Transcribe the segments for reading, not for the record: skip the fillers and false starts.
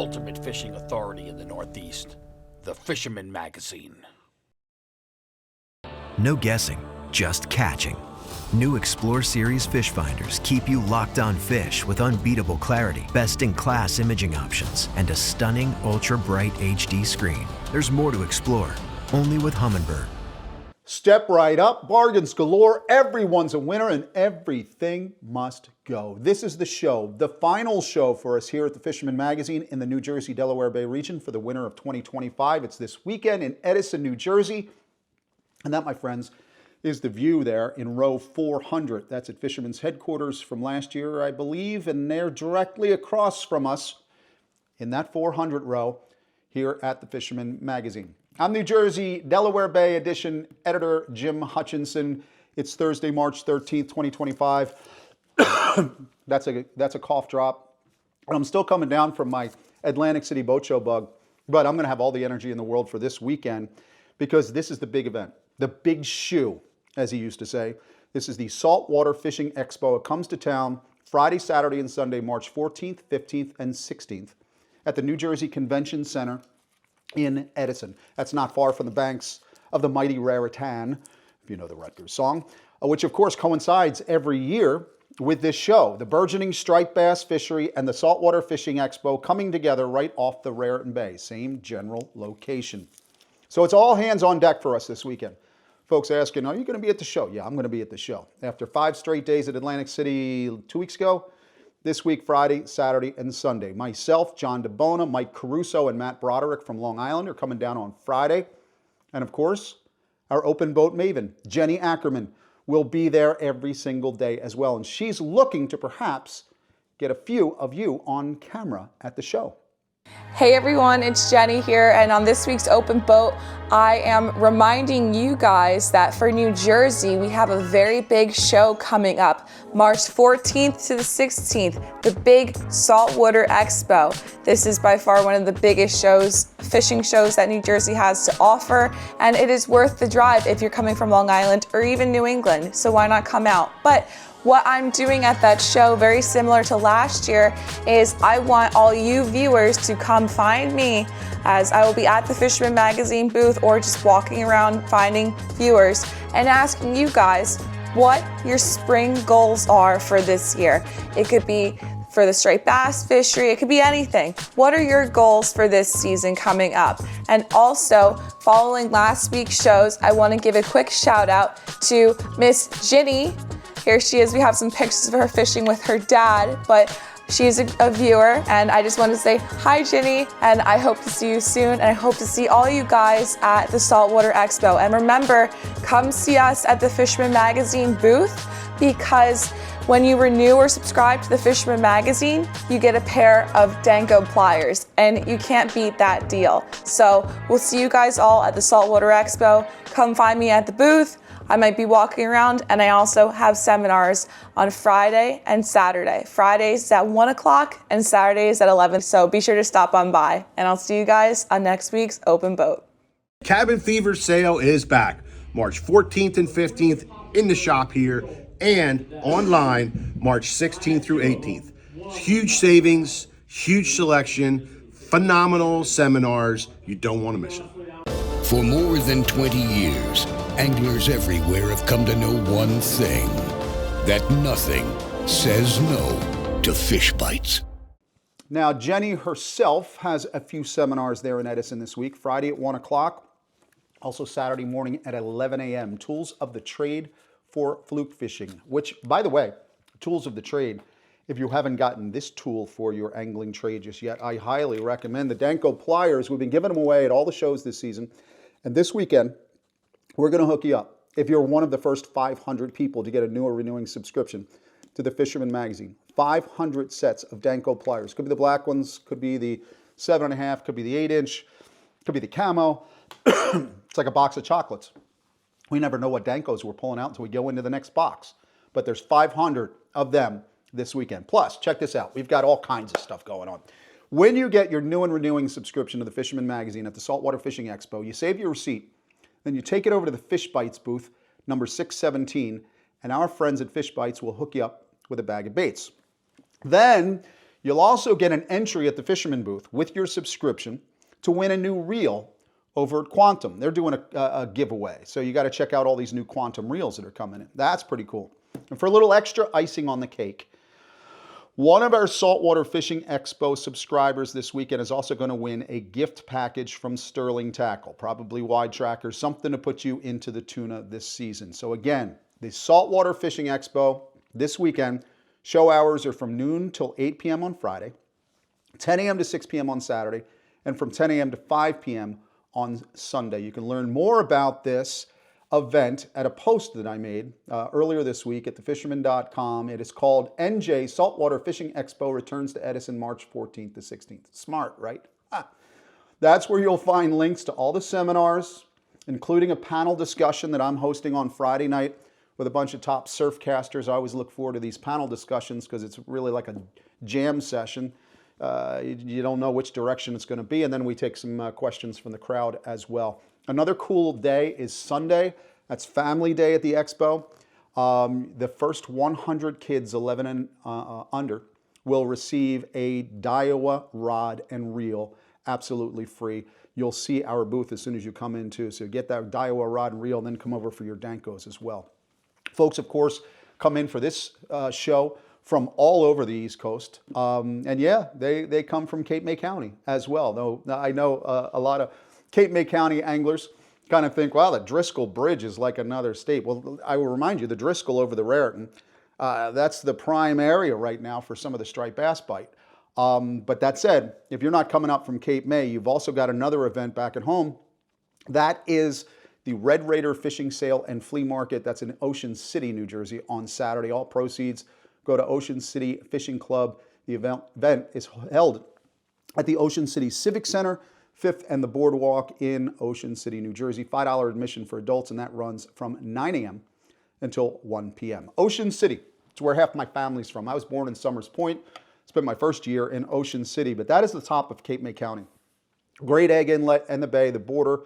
ultimate fishing authority in the Northeast, the Fisherman magazine. No guessing, just catching. New Explore Series fish finders keep you locked on fish with unbeatable clarity, best-in-class imaging options, and a stunning ultra-bright HD screen. There's more to explore, only with Humminbird. Step right up, bargains galore, everyone's a winner and everything must go. This is the show, the final show for us here at the Fisherman magazine in the New Jersey, Delaware Bay region for the winter of 2025. It's this weekend in Edison, New Jersey. And that, my friends, is the view there in row 400. That's at Fisherman's headquarters from last year, I believe, and they're directly across from us in that 400 row here at the Fisherman magazine. I'm New Jersey, Delaware Bay edition editor Jim Hutchinson. It's Thursday, March 13th, 2025. That's a cough drop. I'm still coming down from my Atlantic City Boat Show bug, but I'm going to have all the energy in the world for this weekend because this is the big event, the big shoe, as he used to say. This is the Saltwater Fishing Expo. It comes to town Friday, Saturday, and Sunday, March 14th, 15th, and 16th at the New Jersey Convention Center in Edison. That's not far from the banks of the mighty Raritan, if you know the Rutgers song, which of course coincides every year with this show, the burgeoning striped bass fishery and the Saltwater Fishing Expo coming together right off the Raritan Bay, same general location. So it's all hands on deck for us this weekend. Folks asking, are you going to be at the show? Yeah, I'm going to be at the show. After 5 straight days at Atlantic City 2 weeks ago, this week, Friday, Saturday, and Sunday. Myself, John DeBona, Mike Caruso, and Matt Broderick from Long Island are coming down on Friday. And of course, our open boat maven, Jenny Ackerman, will be there every single day as well. And she's looking to perhaps get a few of you on camera at the show. Hey everyone, it's Jenny here, and on this week's Open Boat, I am reminding you guys that for New Jersey, we have a very big show coming up, March 14th to the 16th, the big Saltwater Expo. This is by far one of the biggest shows, fishing shows that New Jersey has to offer, and it is worth the drive if you're coming from Long Island or even New England, so why not come out? But what I'm doing at that show, very similar to last year, is I want all you viewers to come find me, as I will be at the Fisherman magazine booth or just walking around finding viewers and asking you guys what your spring goals are for this year. It could be for the striped bass fishery, it could be anything. What are your goals for this season coming up? And also, following last week's shows, I want to give a quick shout out to Miss Ginny. Here she is. We have some pictures of her fishing with her dad, but she's a viewer, and I just want to say hi, Ginny, and I hope to see you soon, and I hope to see all you guys at the Saltwater Expo. And remember, come see us at the Fisherman magazine booth, because when you renew or subscribe to the Fisherman magazine, you get a pair of Danko pliers, and you can't beat that deal. So we'll see you guys all at the Saltwater Expo. Come find me at the booth. I might be walking around, and I also have seminars on Friday and Saturday. Fridays at 1 o'clock and Saturdays at 11. So be sure to stop on by, and I'll see you guys on next week's Open Boat. Cabin Fever sale is back March 14th and 15th in the shop here and online March 16th through 18th. Huge savings, huge selection, phenomenal seminars. You don't want to miss it. For more than 20 years, anglers everywhere have come to know one thing, that nothing says no to fish bites. Now, Jenny herself has a few seminars there in Edison this week, Friday at 1 o'clock, also Saturday morning at 11 a.m. Tools of the Trade for Fluke Fishing, which, by the way, Tools of the Trade, if you haven't gotten this tool for your angling trade just yet, I highly recommend the Danko pliers. We've been giving them away at all the shows this season. And this weekend, we're going to hook you up if you're one of the first 500 people to get a new or renewing subscription to the Fisherman magazine. 500 sets of Danko pliers. Could be the black ones, could be the 7.5, could be the 8-inch, could be the camo. It's like a box of chocolates. We never know what Dankos we're pulling out until we go into the next box. But there's 500 of them this weekend. Plus, check this out. We've got all kinds of stuff going on. When you get your new and renewing subscription to the Fisherman magazine at the Saltwater Fishing Expo, you save your receipt, then you take it over to the Fish Bites booth, number 617, and our friends at Fish Bites will hook you up with a bag of baits. Then You'll also get an entry at the Fisherman booth with your subscription to win a new reel over at Quantum. They're doing a giveaway. So you got to check out all these new Quantum reels that are coming in. That's pretty cool. And for a little extra icing on the cake, one of our Saltwater Fishing Expo subscribers this weekend is also going to win a gift package from Sterling Tackle, probably wide tracker, something to put you into the tuna this season. So again, the Saltwater Fishing Expo this weekend, show hours are from noon till 8 p.m. on Friday, 10 a.m. to 6 p.m. on Saturday, and from 10 a.m. to 5 p.m. on Sunday. You can learn more about this event at a post that I made earlier this week at thefisherman.com. It is called NJ Saltwater Fishing Expo returns to Edison March 14th to 16th. Smart, right? That's where you'll find links to all the seminars, including a panel discussion that I'm hosting on Friday night with a bunch of top surfcasters. I always look forward to these panel discussions because it's really like a jam session. You don't know which direction it's going to be, and then we take some questions from the crowd as well. Another cool day is Sunday. That's Family Day at the Expo. The first 100 kids 11 and under will receive a Daiwa rod and reel absolutely free. You'll see our booth as soon as you come in too. So get that Daiwa rod and reel and then come over for your Dankos as well. Folks, of course, come in for this show from all over the East Coast. And yeah, they come from Cape May County as well. Though I know a lot of Cape May County anglers kind of think, wow, the Driscoll Bridge is like another state. Well, I will remind you, the Driscoll over the Raritan, that's the prime area right now for some of the striped bass bite. But that said, if you're not coming up from Cape May, you've also got another event back at home. That is the Red Raider Fishing Sale and Flea Market. That's in Ocean City, New Jersey on Saturday. All proceeds go to Ocean City Fishing Club. The event is held at the Ocean City Civic Center, 5th and the Boardwalk in Ocean City, New Jersey. $5 admission for adults, and that runs from 9 a.m. until 1 p.m. Ocean City, it's where half my family's from. I was born in Summers Point, spent my first year in Ocean City, but that is the top of Cape May County. Great Egg Inlet and the Bay, the border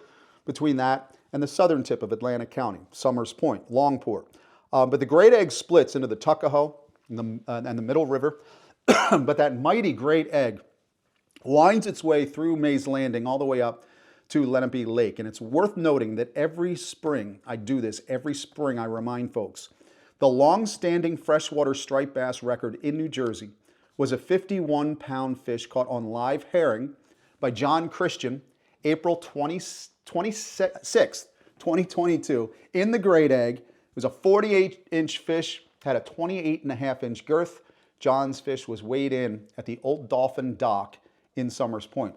between that and the southern tip of Atlantic County, Summers Point, Longport. But the Great Egg splits into the Tuckahoe and the Middle River, but that mighty Great Egg winds its way through Mays Landing all the way up to Lenape Lake. And it's worth noting that every spring, I do this, every spring I remind folks, the long-standing freshwater striped bass record in New Jersey was a 51-pound fish caught on live herring by John Christian, April 26th, 2022, in the Great Egg. It was a 48-inch fish, had a 28.5-inch girth. John's fish was weighed in at the Old Dolphin Dock in Summers Point.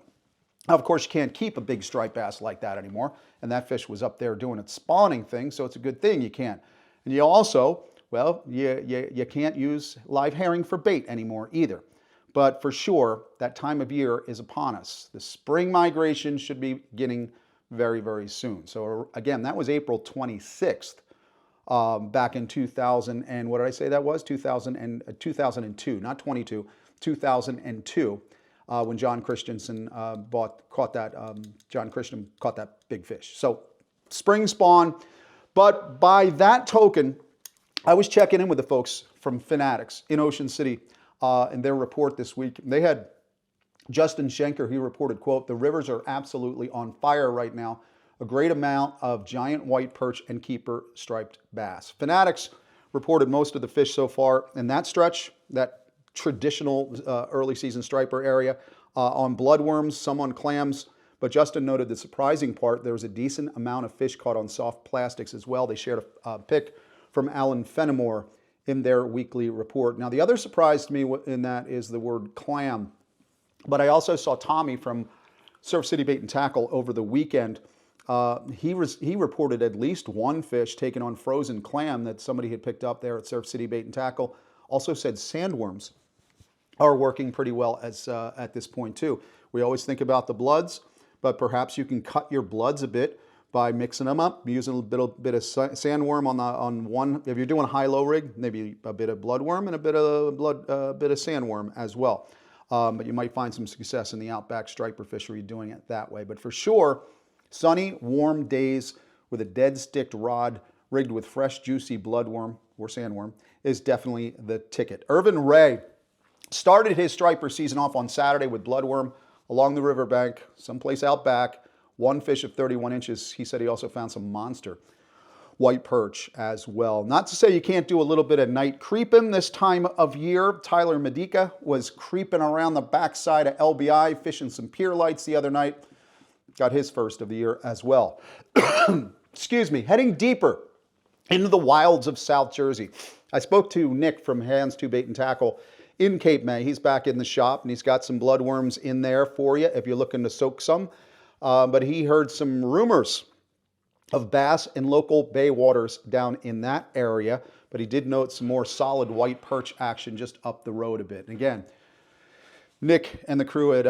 Now, of course, you can't keep a big striped bass like that anymore, and that fish was up there doing its spawning thing, so it's a good thing you can't. And you also, well, you can't use live herring for bait anymore either. But for sure, that time of year is upon us. The spring migration should be beginning very, very soon. So again, that was April 26th. Back in 2000, and what did I say that was? 2002, not 22, 2002, when John Christensen John Christian caught that big fish. So spring spawn, but by that token, I was checking in with the folks from Fanatics in Ocean City in their report this week. They had Justin Schenker, he reported, quote, "The rivers are absolutely on fire right now. A great amount of giant white perch and keeper striped bass." Fanatics reported most of the fish so far in that stretch, that traditional early season striper area, on bloodworms, some on clams. But Justin noted the surprising part, there was a decent amount of fish caught on soft plastics as well. They shared a pic from Alan Fenimore in their weekly report. Now, the other surprise to me in that is the word clam. But I also saw Tommy from Surf City Bait and Tackle over the weekend. He reported at least one fish taken on frozen clam that somebody had picked up there at Surf City Bait and Tackle. Also said sandworms are working pretty well as at this point too. We always think about the bloods, but perhaps you can cut your bloods a bit by mixing them up, using a bit of sandworm on one. If you're doing a high-low rig, maybe a bit of bloodworm and a bit of sandworm as well. But you might find some success in the Outback striper fishery doing it that way. But for sure, sunny, warm days with a dead-sticked rod rigged with fresh, juicy bloodworm or sandworm is definitely the ticket. Irvin Ray Started his striper season off on Saturday with bloodworm along the riverbank, someplace out back. One fish of 31 inches. He said he also found some monster white perch as well. Not to say you can't do a little bit of night creeping this time of year. Tyler Medica was creeping around the backside of LBI, fishing some pier lights the other night. Got his first of the year as well. Excuse me. Heading deeper into the wilds of South Jersey. I spoke to Nick from Hands 2 Bait and Tackle in Cape May. He's back in the shop, and he's got some bloodworms in there for you if you're looking to soak some. But he heard some rumors of bass in local bay waters down in that area. But he did note some more solid white perch action just up the road a bit. And again, Nick and the crew at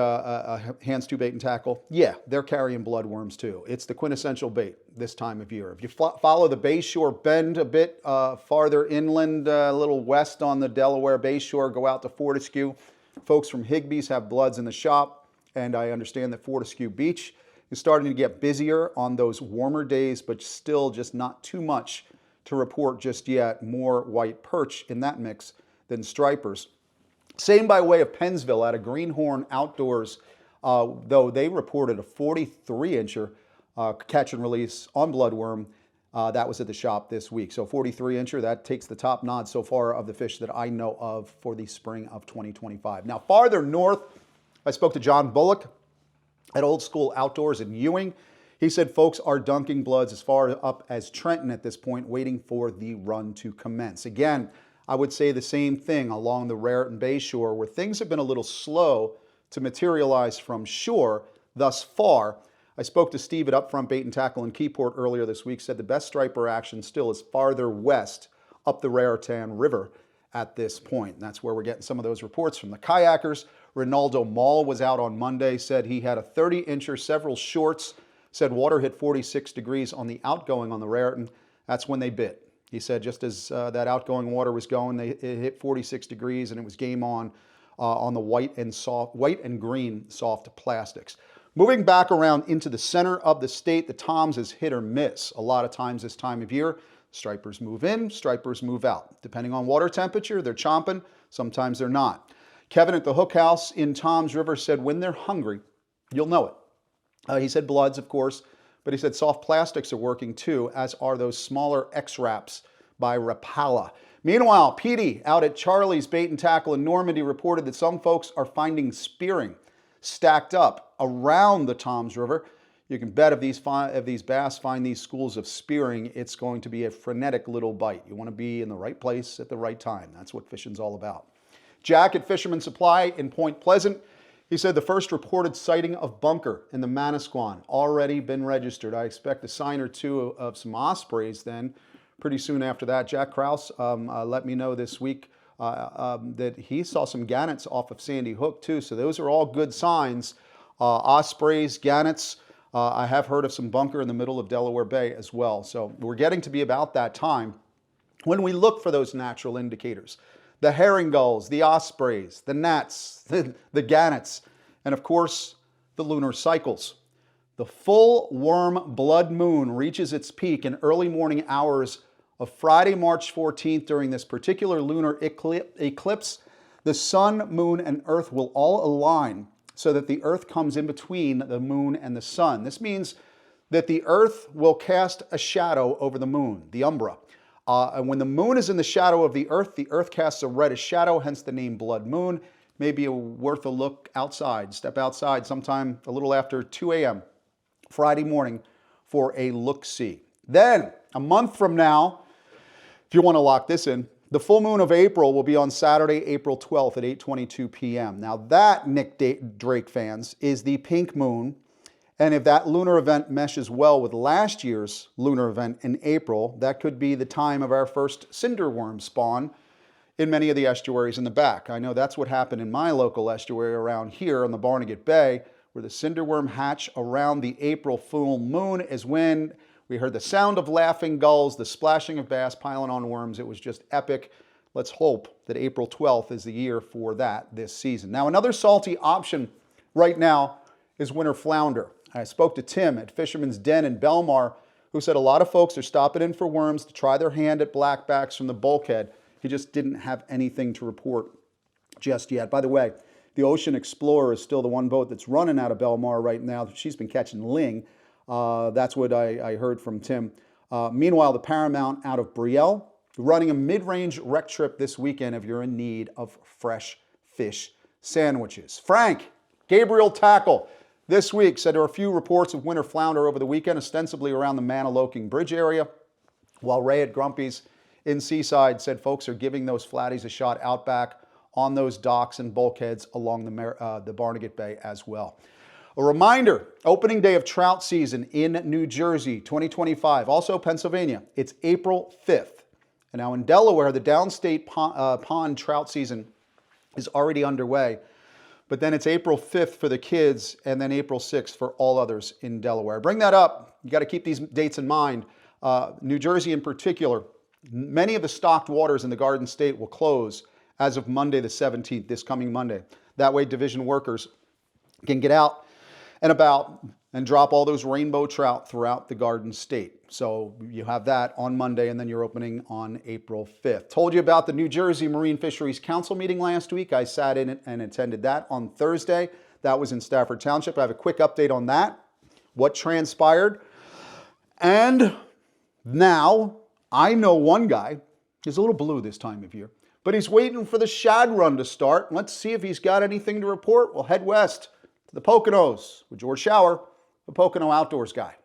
Hands 2 Bait and Tackle, yeah, they're carrying bloodworms too. It's the quintessential bait this time of year. If you follow the Bayshore Bend a bit farther inland, a little west on the Delaware Bayshore, go out to Fortescue. Folks from Higbee's have bloods in the shop, and I understand that Fortescue Beach is starting to get busier on those warmer days, but still just not too much to report just yet. More white perch in that mix than stripers. Same by way of Pennsville out of Greenhorn Outdoors, though they reported a 43-incher catch and release on bloodworm. That was at the shop this week. So 43-incher, that takes the top nod so far of the fish that I know of for the spring of 2025. Now farther north, I spoke to John Bullock at Old School Outdoors in Ewing. He said folks are dunking bloods as far up as Trenton at this point, waiting for the run to commence. Again, I would say the same thing along the Raritan Bayshore, where things have been a little slow to materialize from shore thus far. I spoke to Steve at Upfront Bait and Tackle in Keyport earlier this week, said the best striper action still is farther west up the Raritan River at this point. And that's where we're getting some of those reports from the kayakers. Ronaldo Mall was out on Monday, said he had a 30-incher, several shorts, said water hit 46 degrees on the outgoing on the Raritan. That's when they bit. He said just as that outgoing water was going, it hit 46 degrees and it was game on the white and green soft plastics. Moving back around into the center of the state, the toms is hit or miss. A lot of times this time of year, stripers move in, stripers move out. Depending on water temperature, they're chomping, sometimes they're not. Kevin at the Hook House in Toms River said when they're hungry, you'll know it. He said bloods, of course, but he said soft plastics are working too, as are those smaller X-Wraps by Rapala. Meanwhile, Petey out at Charlie's Bait and Tackle in Normandy reported that some folks are finding spearing stacked up around the Toms River. You can bet if these bass find these schools of spearing, it's going to be a frenetic little bite. You want to be in the right place at the right time. That's what fishing's all about. Jack at Fisherman Supply in Point Pleasant, he said the first reported sighting of bunker in the Manasquan already been registered. I expect a sign or two of some ospreys then pretty soon after that. Jack Krause let me know this week that he saw some gannets off of Sandy Hook too. So those are all good signs. Ospreys, gannets. I have heard of some bunker in the middle of Delaware Bay as well. So we're getting to be about that time when we look for those natural indicators. The herring gulls, the ospreys, the gnats, the gannets, and of course, the lunar cycles. The full worm blood moon reaches its peak in early morning hours of Friday, March 14th. During this particular lunar eclipse, the sun, moon, and earth will all align so that the earth comes in between the moon and the sun. This means that the earth will cast a shadow over the moon, the umbra. And when the moon is in the shadow of the earth casts a reddish shadow, hence the name blood moon. Maybe worth a look outside. Step outside sometime a little after 2 a.m. Friday morning for a look-see. Then, a month from now, if you want to lock this in, the full moon of April will be on Saturday, April 12th at 8:22 p.m. Now that, Nick Drake fans, is the pink moon. And if that lunar event meshes well with last year's lunar event in April, that could be the time of our first cinder worm spawn in many of the estuaries in the back. I know that's what happened in my local estuary around here on the Barnegat Bay, where the cinder worm hatch around the April full moon is when we heard the sound of laughing gulls, the splashing of bass piling on worms. It was just epic. Let's hope that April 12th is the year for that this season. Now, another salty option right now is winter flounder. I spoke to Tim at Fisherman's Den in Belmar, who said a lot of folks are stopping in for worms to try their hand at blackbacks from the bulkhead. He just didn't have anything to report just yet. By the way, the Ocean Explorer is still the one boat that's running out of Belmar right now. She's been catching ling. That's what I heard from Tim. Meanwhile, the Paramount out of Brielle, running a mid-range rec trip this weekend if you're in need of fresh fish sandwiches. Frank, Gabriel Tackle, this week said there are a few reports of winter flounder over the weekend, ostensibly around the Maniloking Bridge area, while Ray at Grumpy's in Seaside said folks are giving those flatties a shot out back on those docks and bulkheads along the Barnegat Bay as well. A reminder, opening day of trout season in New Jersey, 2025, also Pennsylvania. It's April 5th. And now in Delaware, the downstate pond trout season is already underway. But then it's April 5th for the kids and then April 6th for all others in Delaware. Bring that up. You got to keep these dates in mind. New Jersey in particular, many of the stocked waters in the Garden State will close as of Monday the 17th, this coming Monday. That way division workers can get out and about and drop all those rainbow trout throughout the Garden State. So you have that on Monday, and then you're opening on April 5th. Told you about the New Jersey Marine Fisheries Council meeting last week. I sat in it and attended that on Thursday. That was in Stafford Township. I have a quick update on that, what transpired. And now I know one guy, he's a little blue this time of year, but he's waiting for the shad run to start. Let's see if he's got anything to report. We'll head west to the Poconos with George Shower, the Pocono Outdoors guy.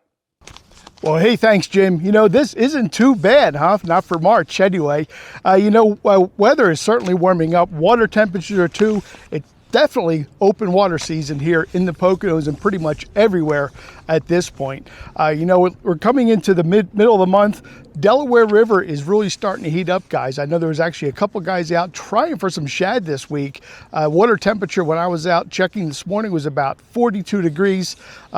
Well, hey, thanks, Jim. You know, this isn't too bad, huh? Not for March, anyway. Weather is certainly warming up. Water temperatures are too. It's definitely open water season here in the Poconos and pretty much everywhere at this point. We're coming into the middle of the month. Delaware River is really starting to heat up, guys. I know there was actually a couple guys out trying for some shad this week. Water temperature when I was out checking this morning was about 42 degrees.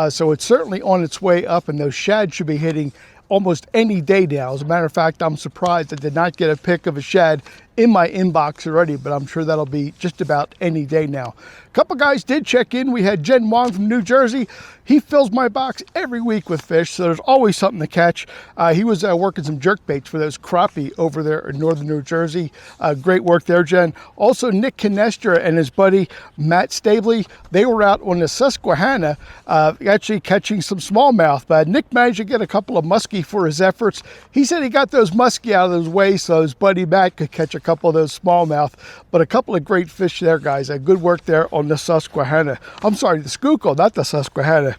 So it's certainly on its way up, and those shad should be hitting almost any day now. As a matter of fact, I'm surprised I did not get a pic of a shad in my inbox already, but I'm sure that'll be just about any day now. A couple guys did check in. We had Jen Wong from New Jersey. He fills my box every week with fish, so there's always something to catch. He was working some jerk baits for those crappie over there in northern New Jersey. Great work there, Jen. Also, Nick Canestra and his buddy Matt Stabley, they were out on the Susquehanna actually catching some smallmouth, but Nick managed to get a couple of muskie for his efforts. He said he got those muskie out of his way so his buddy Matt could catch a couple of those smallmouth, but a couple of great fish there, guys. Good work there on the Susquehanna. I'm sorry, the Schuylkill, not the Susquehanna.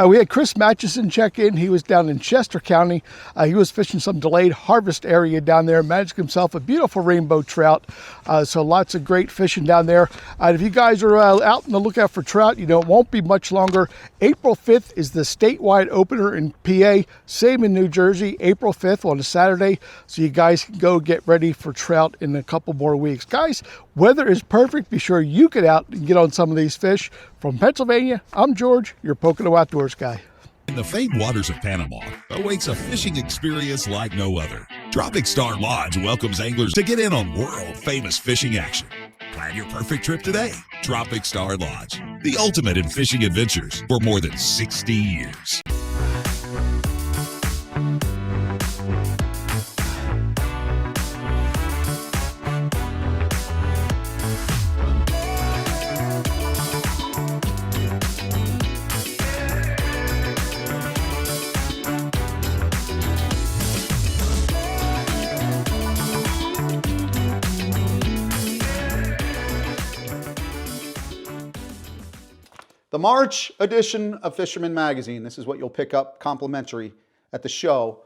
We had Chris Matchison check in. He was down in Chester County. He was fishing some delayed harvest area down there, managed himself a beautiful rainbow trout. So lots of great fishing down there. If you guys are out on the lookout for trout, it won't be much longer. April 5th is the statewide opener in PA, same in New Jersey, April 5th on a Saturday. So you guys can go get ready for trout in a couple more weeks. Guys, weather is perfect. Be sure you get out and get on some of these fish. From Pennsylvania, I'm George, your Pocono Outdoors guy. In the famed waters of Panama awaits a fishing experience like no other. Tropic Star Lodge welcomes anglers to get in on world-famous fishing action. Plan your perfect trip today. Tropic Star Lodge, the ultimate in fishing adventures for more than 60 years. The March edition of Fisherman Magazine. This is what you'll pick up complimentary at the show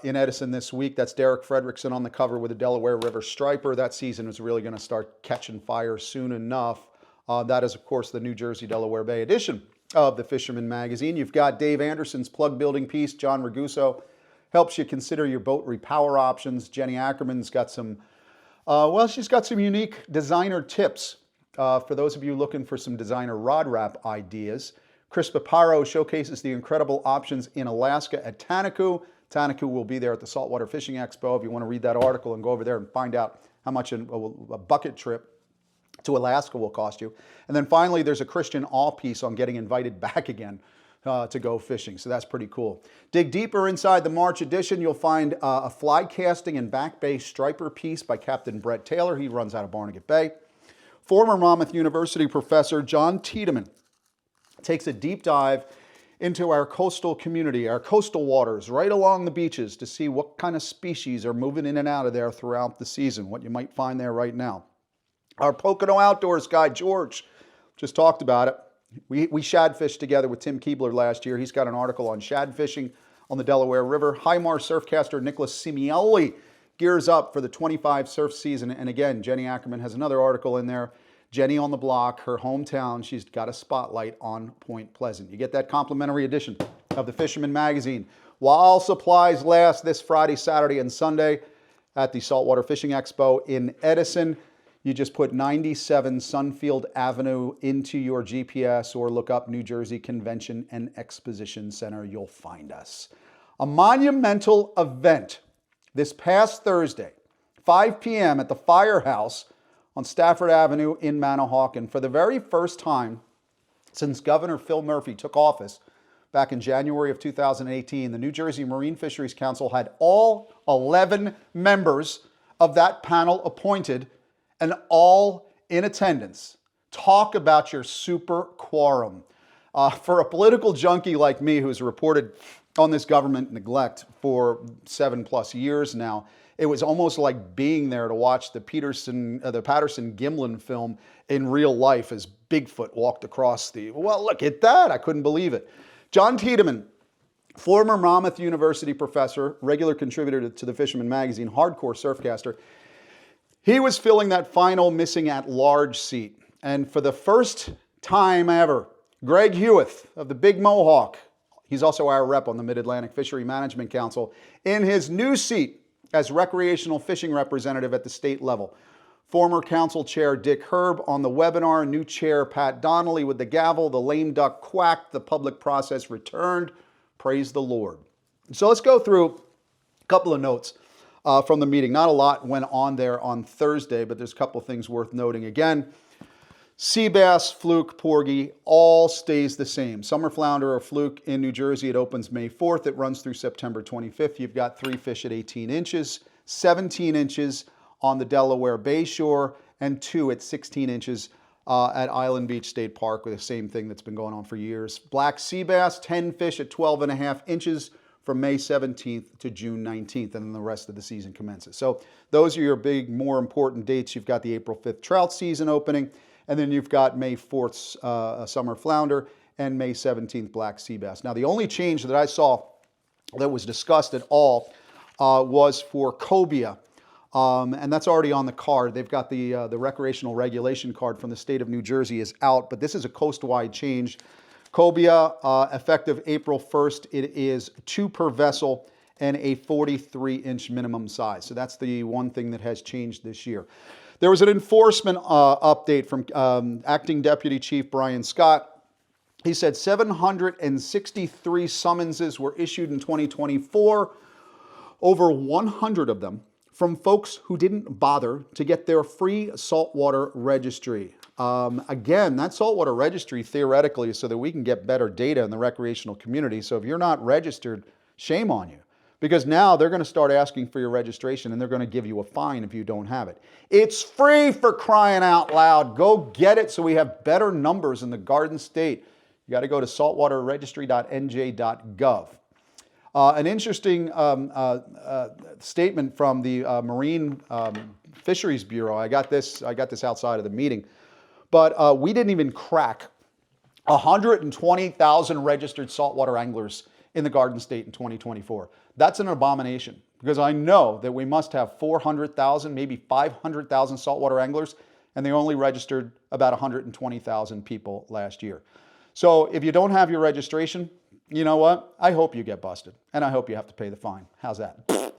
in Edison this week. That's Derek Fredrickson on the cover with a Delaware River striper. That season is really going to start catching fire soon enough. That is, of course, the New Jersey Delaware Bay edition of the Fisherman Magazine. You've got Dave Anderson's plug building piece. John Raguso helps you consider your boat repower options. Jenny Ackerman's got some, she's got some unique designer tips for those of you looking for some designer rod wrap ideas. Chris Paparo showcases the incredible options in Alaska at Tanaku. Tanaku will be there at the Saltwater Fishing Expo if you want to read that article and go over there and find out how much a bucket trip to Alaska will cost you. And then finally, there's a Christian Awe piece on getting invited back again to go fishing. So that's pretty cool. Dig deeper inside the March edition, you'll find a fly casting and back bay striper piece by Captain Brett Taylor. He runs out of Barnegat Bay. Former Monmouth University professor John Tiedemann takes a deep dive into our coastal community, our coastal waters, right along the beaches to see what kind of species are moving in and out of there throughout the season, what you might find there right now. Our Pocono Outdoors guy, George, just talked about it. We shad fished together with Tim Keebler last year. He's got an article on shad fishing on the Delaware River. Highmar surfcaster Nicholas Simioli gears up for the 25 surf season. And again, Jenny Ackerman has another article in there. Jenny on the Block, her hometown, she's got a spotlight on Point Pleasant. You get that complimentary edition of the Fisherman magazine while supplies last this Friday, Saturday, and Sunday at the Saltwater Fishing Expo in Edison. You just put 97 Sunfield Avenue into your GPS or look up New Jersey Convention and Exposition Center. You'll find us. A monumental event this past Thursday, 5 p.m. at the Firehouse on Stafford Avenue in Manahawkin. For the very first time since Governor Phil Murphy took office back in January of 2018, the New Jersey Marine Fisheries Council had all 11 members of that panel appointed and all in attendance. Talk about your super quorum. For a political junkie like me who's reported on this government neglect for 7+ years now, it was almost like being there to watch the Patterson-Gimlin film in real life as Bigfoot walked across well, look at that. I couldn't believe it. John Tiedemann, former Monmouth University professor, regular contributor to the Fisherman magazine, hardcore surfcaster, he was filling that final missing at-large seat. And for the first time ever, Greg Hewith of the Big Mohawk, he's also our rep on the Mid-Atlantic Fishery Management Council, in his new seat as recreational fishing representative at the state level. Former council chair Dick Herb on the webinar, new chair Pat Donnelly with the gavel, the lame duck quacked, the public process returned. Praise the Lord. So let's go through a couple of notes from the meeting. Not a lot went on there on Thursday, but there's a couple of things worth noting. Again, sea bass, fluke, porgy, all stays the same. Summer flounder or fluke in New Jersey, it opens May 4th. It runs through September 25th. You've got 3 fish at 18 inches, 17 inches on the Delaware Bay shore, and 2 at 16 inches at Island Beach State Park, with the same thing that's been going on for years. Black sea bass, 10 fish at 12.5 inches from May 17th to June 19th, and then the rest of the season commences. So those are your big, more important dates. You've got the April 5th trout season opening, and then you've got May 4th summer flounder and May 17th black sea bass. Now, the only change that I saw that was discussed at all was for cobia, and that's already on the card. They've got the recreational regulation card from the state of New Jersey is out, but this is a coast-wide change. Cobia, effective April 1st, it is 2 per vessel and a 43-inch minimum size. So that's the one thing that has changed this year. There was an enforcement update from Acting Deputy Chief Brian Scott. He said 763 summonses were issued in 2024, over 100 of them from folks who didn't bother to get their free saltwater registry. Again, that saltwater registry theoretically is so that we can get better data in the recreational community. So if you're not registered, shame on you. Because now they're going to start asking for your registration and they're going to give you a fine if you don't have it. It's free, for crying out loud. Go get it so we have better numbers in the Garden State. You got to go to saltwaterregistry.nj.gov. An interesting statement from the Marine Fisheries Bureau. I got this outside of the meeting. But we didn't even crack 120,000 registered saltwater anglers in the Garden State in 2024. That's an abomination, because I know that we must have 400,000, maybe 500,000 saltwater anglers, and they only registered about 120,000 people last year. So if you don't have your registration, you know what? I hope you get busted, and I hope you have to pay the fine. How's that?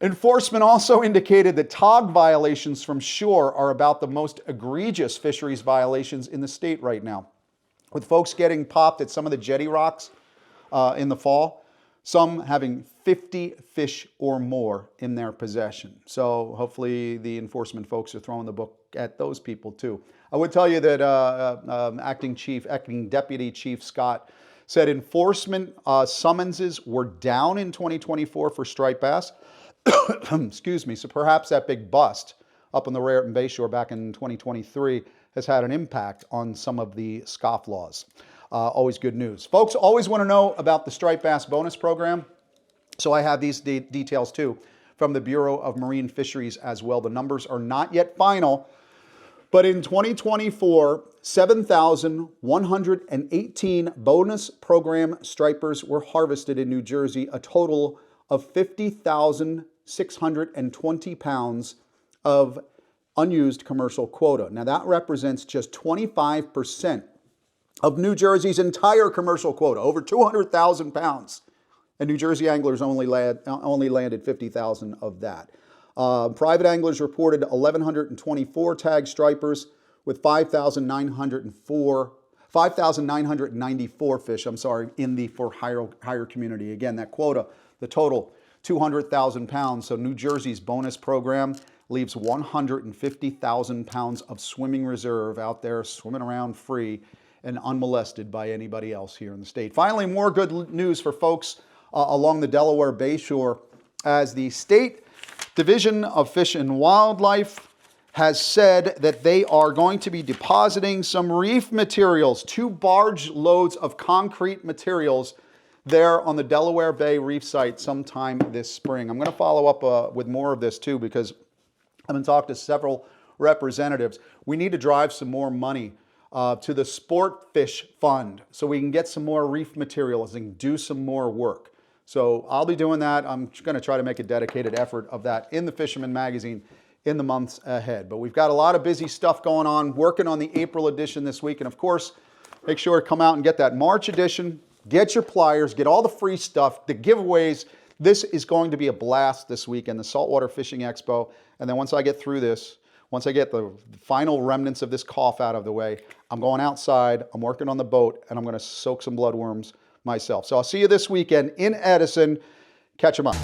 Enforcement also indicated that TOG violations from shore are about the most egregious fisheries violations in the state right now, with folks getting popped at some of the jetty rocks in the fall, some having 50 fish or more in their possession. So hopefully the enforcement folks are throwing the book at those people too. I would tell you that Acting Deputy Chief Scott said enforcement summonses were down in 2024 for striped bass. Excuse me. So perhaps that big bust up on the Raritan Bayshore back in 2023 has had an impact on some of the scofflaws. Always good news. Folks always want to know about the striped bass bonus program, so I have these details too from the Bureau of Marine Fisheries as well. The numbers are not yet final, but in 2024, 7,118 bonus program stripers were harvested in New Jersey, a total of 50,620 pounds of unused commercial quota. Now that represents just 25% of New Jersey's entire commercial quota, over 200,000 pounds. And New Jersey anglers only landed 50,000 of that. Private anglers reported 1,124 tagged stripers with 5,994 fish, in the for hire community. Again, that quota, the total, 200,000 pounds. So New Jersey's bonus program leaves 150,000 pounds of swimming reserve out there, swimming around free and unmolested by anybody else here in the state. Finally, more good news for folks along the Delaware Bayshore, as the State Division of Fish and Wildlife has said that they are going to be depositing some reef materials, 2 barge loads of concrete materials there on the Delaware Bay reef site sometime this spring. I'm going to follow up with more of this too, because I've been talking to several representatives. We need to drive some more money to the Sport Fish Fund so we can get some more reef materials and do some more work. So I'll be doing that. I'm going to try to make a dedicated effort of that in the Fisherman magazine in the months ahead. But we've got a lot of busy stuff going on, working on the April edition this week. And of course, make sure to come out and get that March edition, get your pliers, get all the free stuff, the giveaways. This is going to be a blast this weekend, the Saltwater Fishing Expo. And then once I get through this, once I get the final remnants of this cough out of the way, I'm going outside, I'm working on the boat, and I'm going to soak some bloodworms myself. So I'll see you this weekend in Edison. Catch 'em up.